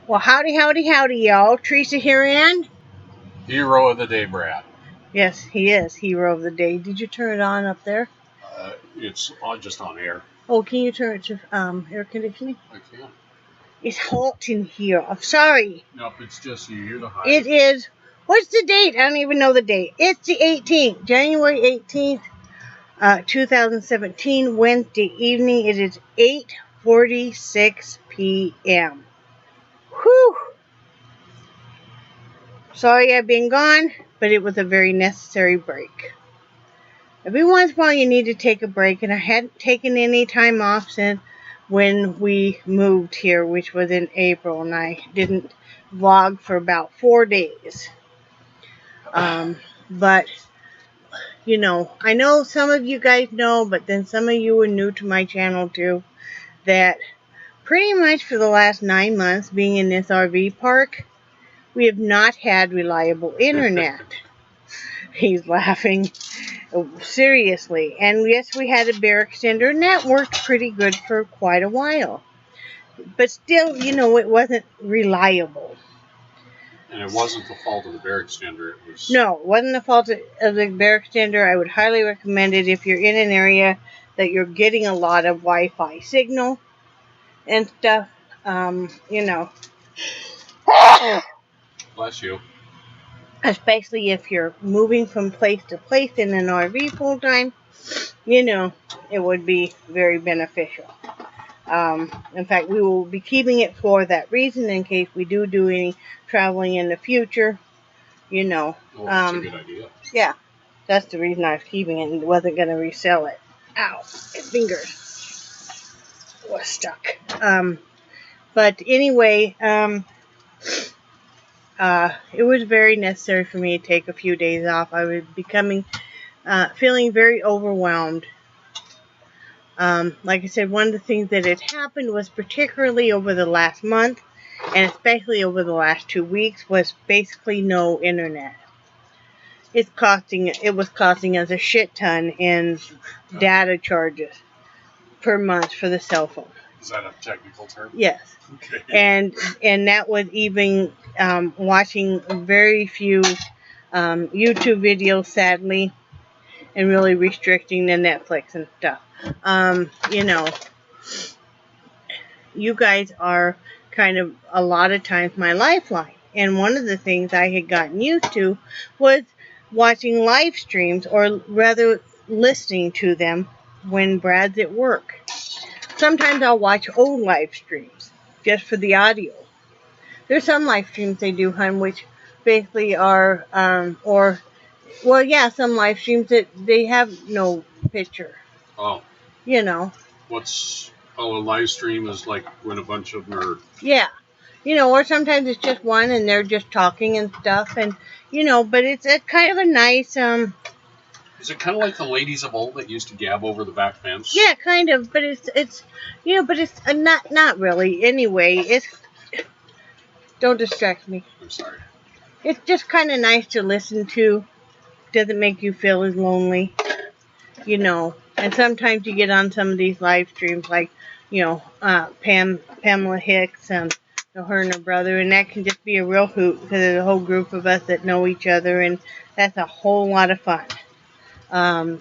Well, howdy, howdy, howdy, y'all. Teresa here, and Hero of the day, Brad. yes, he is hero of the day. Did you turn it on up there? It's just on air. Oh, can you turn it to air conditioning? I can. It's hot in here. I'm sorry. Nope, it's just you. You're the Heide. It is. What's the date? I don't even know the date. It's the 18th, January 18th, 2017, Wednesday evening. It is 8:46 p.m. Whew. Sorry I've been gone, but it was a very necessary break. Every once in a while you need to take a break, and I hadn't taken any time off since when we moved here, which was in April, and I didn't vlog for about 4 days. But, you know, I know some of you guys know, but then some of you are new to my channel too, that pretty much for the last 9 months being in this RV park, we have not had reliable internet. He's laughing. Seriously. And yes, we had a bear extender, and that worked pretty good for quite a while. But still, you know, it wasn't reliable. And it wasn't the fault of the bear extender. It was... No, it wasn't the fault of the bear extender. I would highly recommend it if you're in an area that you're getting a lot of Wi-Fi signal and stuff. You know. Bless you. Especially if you're moving from place to place in an RV full time, you know, it would be very beneficial. In fact, we will be keeping it for that reason in case we do any traveling in the future, you know. Oh, that's a good idea. Yeah, that's the reason I was keeping it and wasn't going to resell it. Ow, my fingers was stuck. But anyway, it was very necessary for me to take a few days off. I was feeling very overwhelmed. Like I said, one of the things that had happened was particularly over the last month, and especially over the last 2 weeks, was basically no internet. It was costing us a shit ton in data charges per month for the cell phone. Is that a technical term? Yes. Okay. And that was even watching very few YouTube videos, sadly, and really restricting the Netflix and stuff. You know, you guys are kind of a lot of times my lifeline. And one of the things I had gotten used to was watching live streams, or rather listening to them when Brad's at work. Sometimes I'll watch old live streams just for the audio. There's some live streams they do, which basically are, some live streams that they have no picture. Oh. You know. A live stream is like when a bunch of them are... Yeah. You know, or sometimes it's just one and they're just talking and stuff, and, you know, but it's a kind of a nice, Is it kind of like the ladies of old that used to gab over the back fence? Yeah, kind of, but it's you know, but it's not really. Anyway, don't distract me. I'm sorry. It's just kind of nice to listen to. Doesn't make you feel as lonely, you know. And sometimes you get on some of these live streams, like, you know, Pamela Hicks and her and her brother, and that can just be a real hoot because there's a whole group of us that know each other, and that's a whole lot of fun.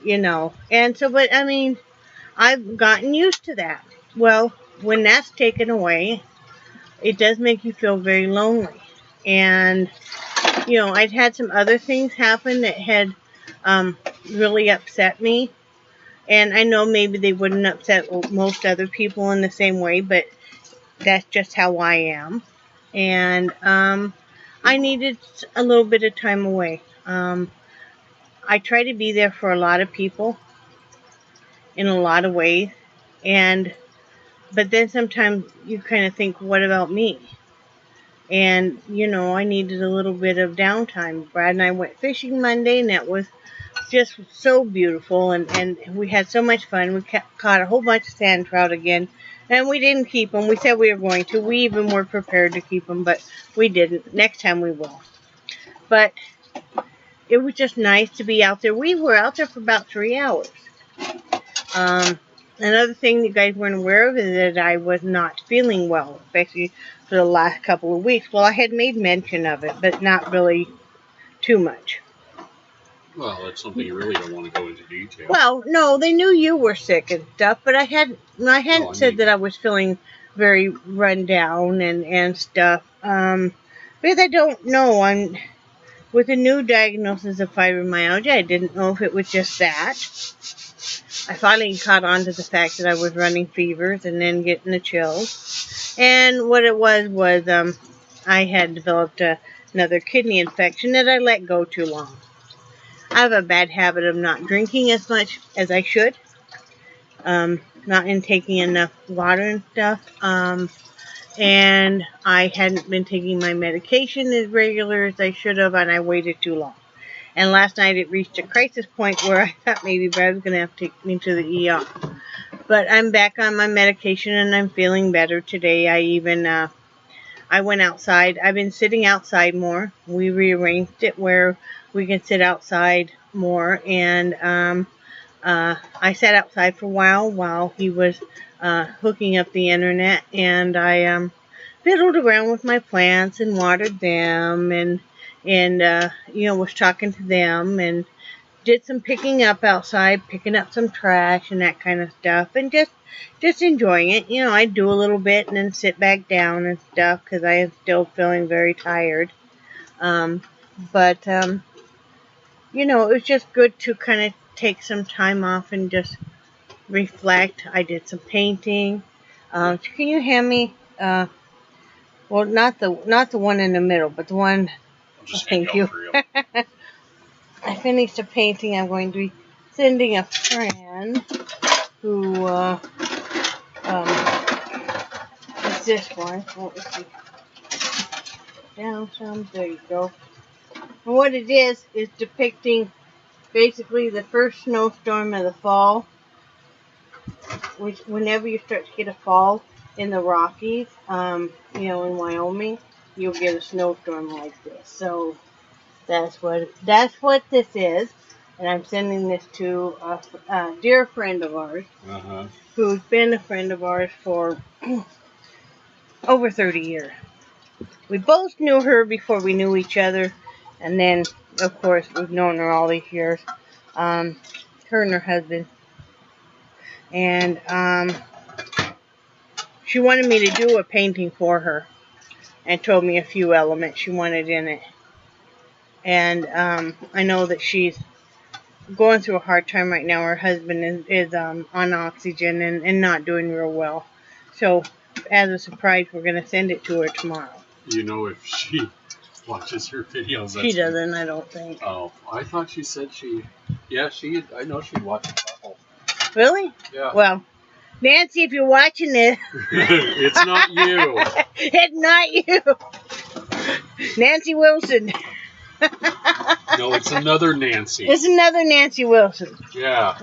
You know, and so, but I mean, I've gotten used to that. Well, when that's taken away, it does make you feel very lonely. And, you know, I'd had some other things happen that had really upset me. And I know maybe they wouldn't upset most other people in the same way, but that's just how I am. And I needed a little bit of time away. I try to be there for a lot of people in a lot of ways, but then sometimes you kind of think, what about me? And, you know, I needed a little bit of downtime. Brad and I went fishing Monday, and that was just so beautiful, and we had so much fun. We caught a whole bunch of sand trout again, and we didn't keep them. We said we were going to. We even were prepared to keep them, but we didn't. Next time we will. But it was just nice to be out there. We were out there for about 3 hours. Another thing you guys weren't aware of is that I was not feeling well, especially for the last couple of weeks. Well, I had made mention of it, but not really too much. Well, that's something you really don't want to go into detail. Well, no, they knew you were sick and stuff, but I hadn't said that I was feeling very run down and stuff. Because I don't know. I'm with a new diagnosis of fibromyalgia. I didn't know if it was just that. I finally caught on to the fact that I was running fevers and then getting the chills. And what it was I had developed another kidney infection that I let go too long. I have a bad habit of not drinking as much as I should. Not intaking enough water and stuff. And I hadn't been taking my medication as regular as I should have, and I waited too long. And last night it reached a crisis point where I thought maybe Brad was going to have to take me to the ER. But I'm back on my medication and I'm feeling better today. I went outside. I've been sitting outside more. We rearranged it where we can sit outside more. And I sat outside for a while he was hooking up the internet. And I fiddled around with my plants and watered them and was talking to them and did some picking up outside, picking up some trash and that kind of stuff, and just enjoying it. I do a little bit and then sit back down and stuff because I am still feeling very tired. But it was just good to kind of take some time off and just reflect. I did some painting. Can you hand me? Well, not the one in the middle, but the one. Thank you. I finished a painting I'm going to be sending a friend who is this one. Oh, let's see. Down some. There you go. And what it is depicting basically the first snowstorm of the fall. Which whenever you start to get a fall in the Rockies, in Wyoming, you'll get a snowstorm like this. So that's what this is, and I'm sending this to a dear friend of ours, who's been a friend of ours for over 30 years. We both knew her before we knew each other, and then of course we've known her all these years. Her and her husband, and she wanted me to do a painting for her, and told me a few elements she wanted in it. And I know that she's going through a hard time right now. Her husband is on oxygen and not doing real well. So, as a surprise, we're going to send it to her tomorrow. If she watches your videos. She doesn't, I don't think. Oh, I thought she said I know she'd watch a couple. Really? Yeah. Well, Nancy, if you're watching this. It's not you. It's not you. Nancy Wilson. No, it's another Nancy. It's another Nancy Wilson. Yeah.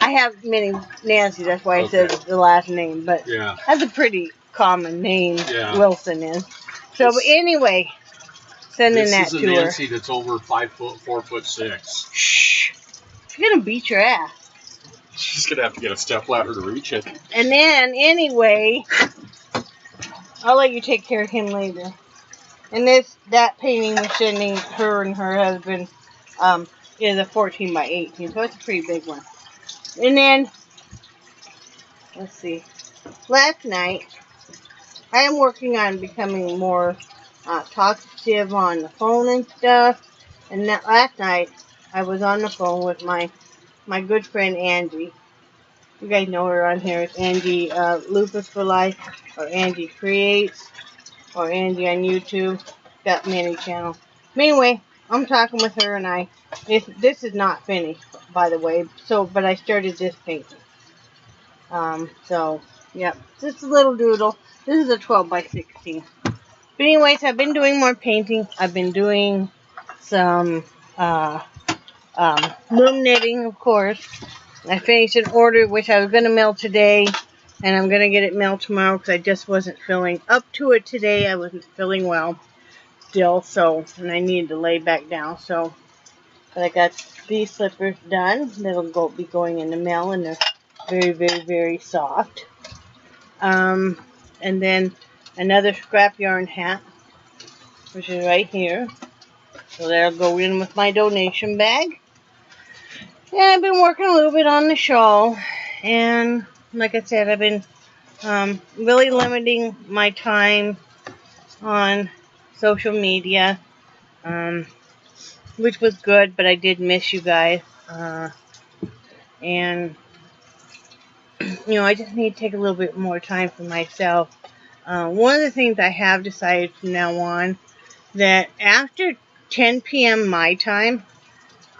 I have many Nancy, that's why I said the last name, but that's a pretty common name, Wilson is. So, but anyway, sending that to her. This is a Nancy that's over 4'6". Shh. She's going to beat your ass. She's going to have to get a stepladder to reach it. And then, anyway, I'll let you take care of him later. And that painting we're sending her and her husband is a 14 by 18, so it's a pretty big one. And then, let's see, last night, I am working on becoming more talkative on the phone and stuff. And last night, I was on the phone with my good friend Angie. You guys know her on here. It's Angie Lupus for Life, or Angie Creates, or Angie on YouTube. Got many channels. But anyway, I'm talking with her, and this is not finished, by the way. But I started this painting. Yep, just a little doodle. This is a 12 by 16. But anyways, I've been doing more painting. I've been doing some loom knitting, of course. I finished an order which I was going to mail today, and I'm going to get it mailed tomorrow because I just wasn't feeling up to it today. I wasn't feeling well still, and I needed to lay back down. But I got these slippers done. That'll be going in the mail, and they're very, very, very soft. And then another scrap yarn hat, which is right here. So that'll go in with my donation bag. And I've been working a little bit on the shawl. And like I said, I've been really limiting my time on social media, which was good, but I did miss you guys. And, I just need to take a little bit more time for myself. One of the things I have decided from now on, that after 10 p.m. my time,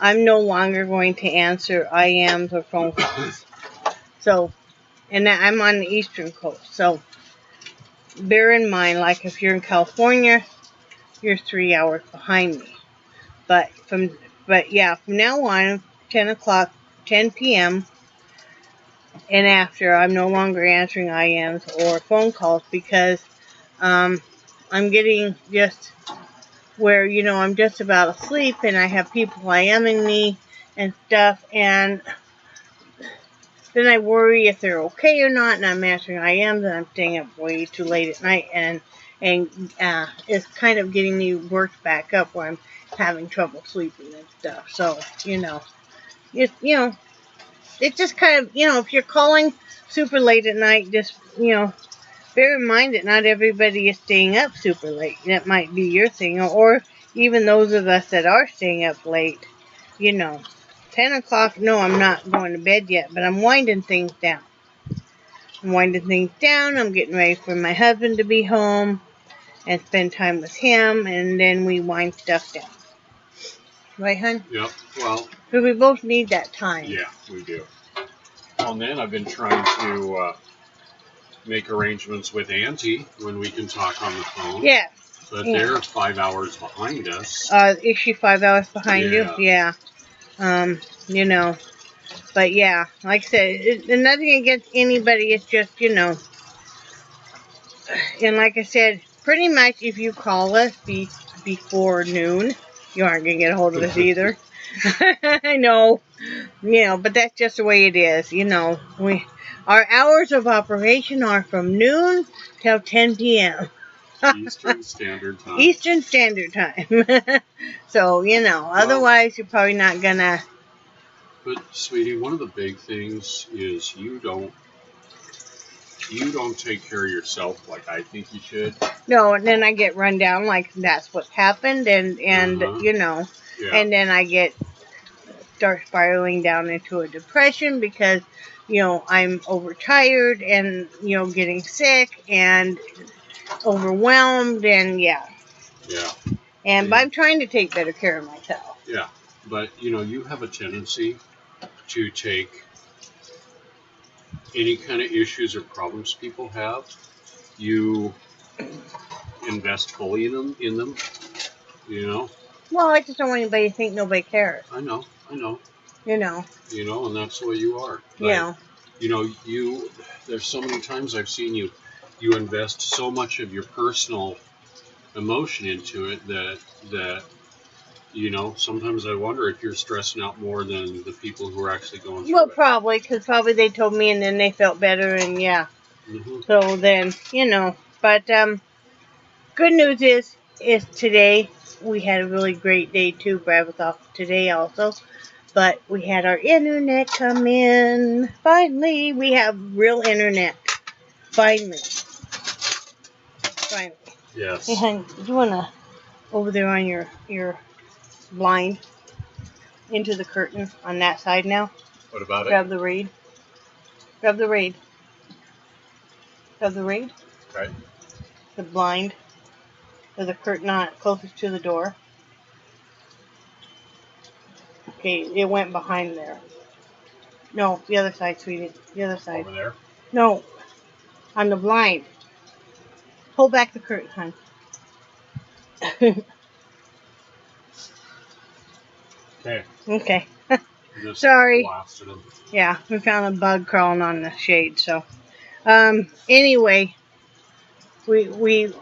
I'm no longer going to answer IMs or phone calls. So, and I'm on the Eastern Coast. So, bear in mind, like if you're in California, you're 3 hours behind me. But from now on, 10 p.m. and after, I'm no longer answering IMs or phone calls because I'm getting just where, I'm just about asleep and I have people IMing me and stuff, and then I worry if they're okay or not, and I'm answering IMs and I'm staying up way too late at night, and it's kind of getting me worked back up where I'm having trouble sleeping and stuff. So, it's just kind of, if you're calling super late at night, just, bear in mind that not everybody is staying up super late. That might be your thing, or even those of us that are staying up late, 10 o'clock, no, I'm not going to bed yet, but I'm winding things down. I'm getting ready for my husband to be home and spend time with him, and then we wind stuff down. Right, hon? Yep, well... Because we both need that time. Yeah, we do. Well, and then I've been trying to make arrangements with Auntie when we can talk on the phone. Yeah. But they're 5 hours behind us. Is she 5 hours behind you? Yeah. But yeah, like I said, nothing against anybody. It's just, and like I said, pretty much if you call us before noon, you aren't going to get a hold of us either. I know, but that's just the way it is. Our hours of operation are from noon till 10 p.m. Eastern Standard Time. Eastern Standard Time. So, otherwise you're probably not going to. But, sweetie, one of the big things is you don't take care of yourself like I think you should. No, and then I get run down like that's what happened, and Yeah. and then I start spiraling down into a depression because, I'm overtired and, getting sick and overwhelmed and Yeah. But I'm trying to take better care of myself. Yeah, but, you have a tendency to take any kind of issues or problems people have, you invest fully in them, Well, I just don't want anybody to think nobody cares. I know. And that's the way you are. But, there's so many times I've seen you invest so much of your personal emotion into it that sometimes I wonder if you're stressing out more than the people who are actually going through it. Well, because they told me and then they felt better and Mm-hmm. So then, but good news is today we had a really great day too. Brad was off today also, but we had our internet come in. Finally, we have real internet. Finally. Yes. Hey, honey, do you want to over there on your blind into the curtain on that side now? What about Grab the reed. Grab the reed. Okay. The blind. There's a curtain on it closest to the door. Okay, it went behind there. No, the other side, sweetie. The other side. Over there? No, on the blind. Pull back the curtain, hon. Okay. Sorry. Yeah, we found a bug crawling on the shade. So, anyway, we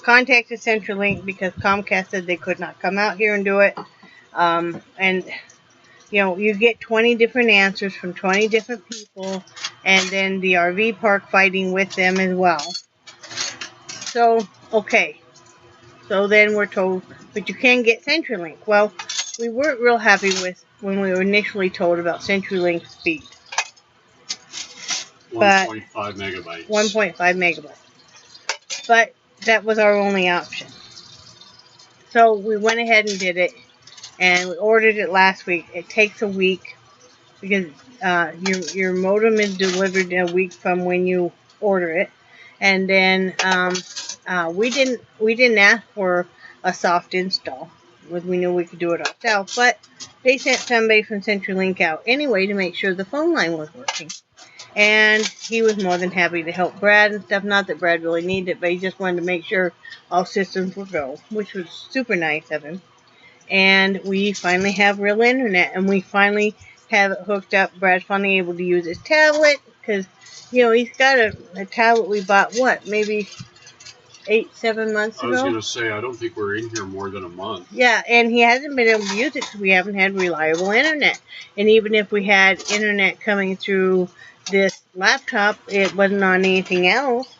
contacted CenturyLink because Comcast said they could not come out here and do it. And you know, you get 20 different answers from 20 different people, and then the RV park fighting with them as well. So, okay. So then we're told, but you can get CenturyLink. Well, we weren't real happy with when we were initially told about CenturyLink speed. 1.5 megabytes. 1.5 megabytes. But that was our only option. So we went ahead and did it, and we ordered it last week. It takes a week because your modem is delivered a week from when you order it, and then we didn't ask for a soft install. We knew we could do it ourselves, but they sent somebody from CenturyLink out anyway to make sure the phone line was working. And he was more than happy to help Brad and stuff. Not that Brad really needed it, but he just wanted to make sure all systems would go, which was super nice of him. And we finally have real internet, and we finally have it hooked up. Brad's finally able to use his tablet, because, you know, he's got a tablet we bought, maybe 8-7 months ago? I was going to say, I don't think we're in here more than a month. Yeah, and he hasn't been able to use it because we haven't had reliable internet. And even if we had internet coming through this laptop, it wasn't on anything else.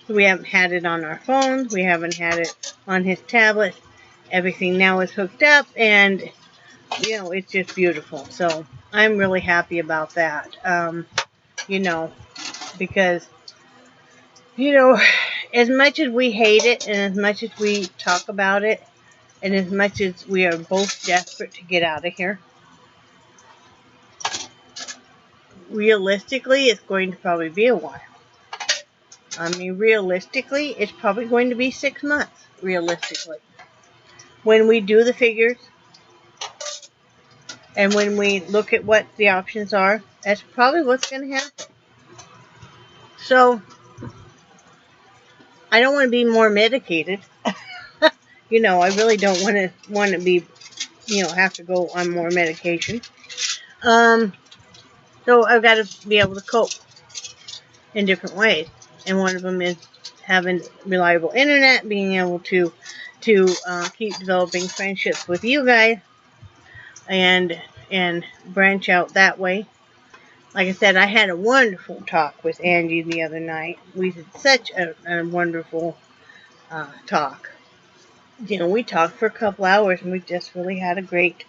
So we haven't had it on our phones. We haven't had it on his tablet. Everything now is hooked up, and, you know, it's just beautiful. So I'm really happy about that. You know, because, you know, as much as we hate it, and as much as we talk about it, and as much as we are both desperate to get out of here, realistically, it's going to probably be a while. I mean, realistically, it's probably going to be 6 months, realistically. When we do the figures, and when we look at what the options are, that's probably what's going to happen. So, I don't want to be more medicated. You know, I really don't want to be, you know, have to go on more medication. So I've got to be able to cope in different ways, and one of them is having reliable internet, being able to keep developing friendships with you guys, and branch out that way. Like I said, I had a wonderful talk with Angie the other night. We had such a wonderful talk. You know, we talked for a couple hours, and we just really had a great,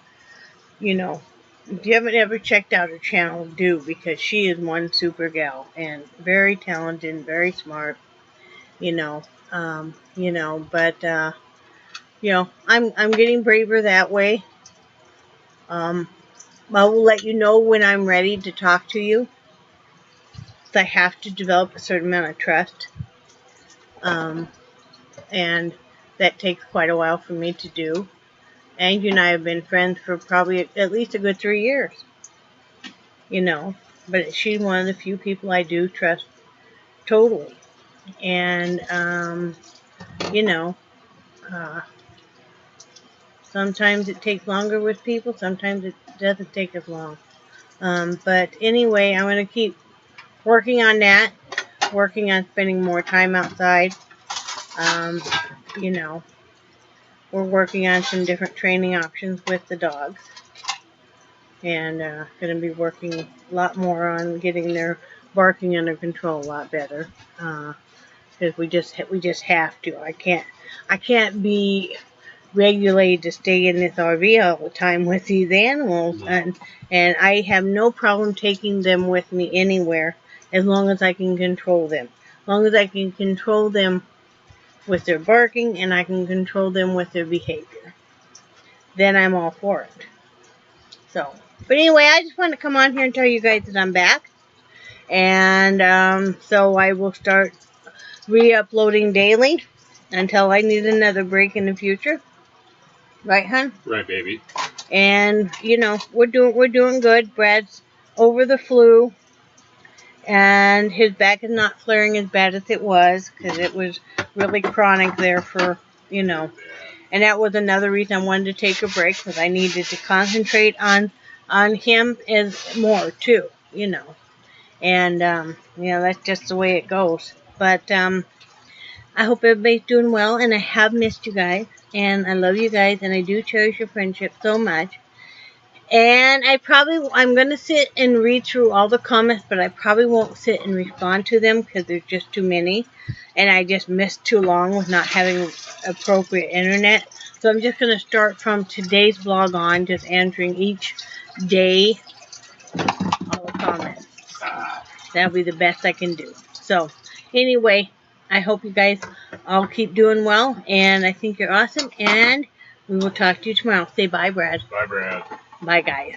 you know, if you haven't ever checked out her channel, do, because she is one super gal, and very talented and very smart, you know, but, you know, I'm getting braver that way. I will let you know when I'm ready to talk to you. So I have to develop a certain amount of trust. And that takes quite a while for me to do. Angie and I have been friends for probably at least a good 3 years. You know, but she's one of the few people I do trust totally. And, you know, sometimes it takes longer with people, sometimes it doesn't take as long. But anyway, I'm going to keep working on that, working on spending more time outside. You know, we're working on some different training options with the dogs. And going to be working a lot more on getting their barking under control a lot better. Because we just have to. I can't be regulated to stay in this RV all the time with these animals, and I have no problem taking them with me anywhere as long as I can control them. As long as I can control them with their barking, and I can control them with their behavior, then I'm all for it. So, but anyway, I just wanted to come on here and tell you guys that I'm back, and so I will start re-uploading daily until I need another break in the future. Right, hon? Right, baby. And, you know, we're doing good. Brad's over the flu, and his back is not flaring as bad as it was, because it was really chronic there for, you know. And that was another reason I wanted to take a break, because I needed to concentrate on him as more, too, you know. And, you know, that's just the way it goes. But, I hope everybody's doing well, and I have missed you guys, and I love you guys, and I do cherish your friendship so much. And I'm going to sit and read through all the comments, but I probably won't sit and respond to them because there's just too many. And I just missed too long with not having appropriate internet. So I'm just going to start from today's blog on, just answering each day all the comments. That'll be the best I can do. So anyway, I hope you guys all keep doing well. And I think you're awesome. And we will talk to you tomorrow. Say bye, Brad. Bye, Brad. Bye, guys.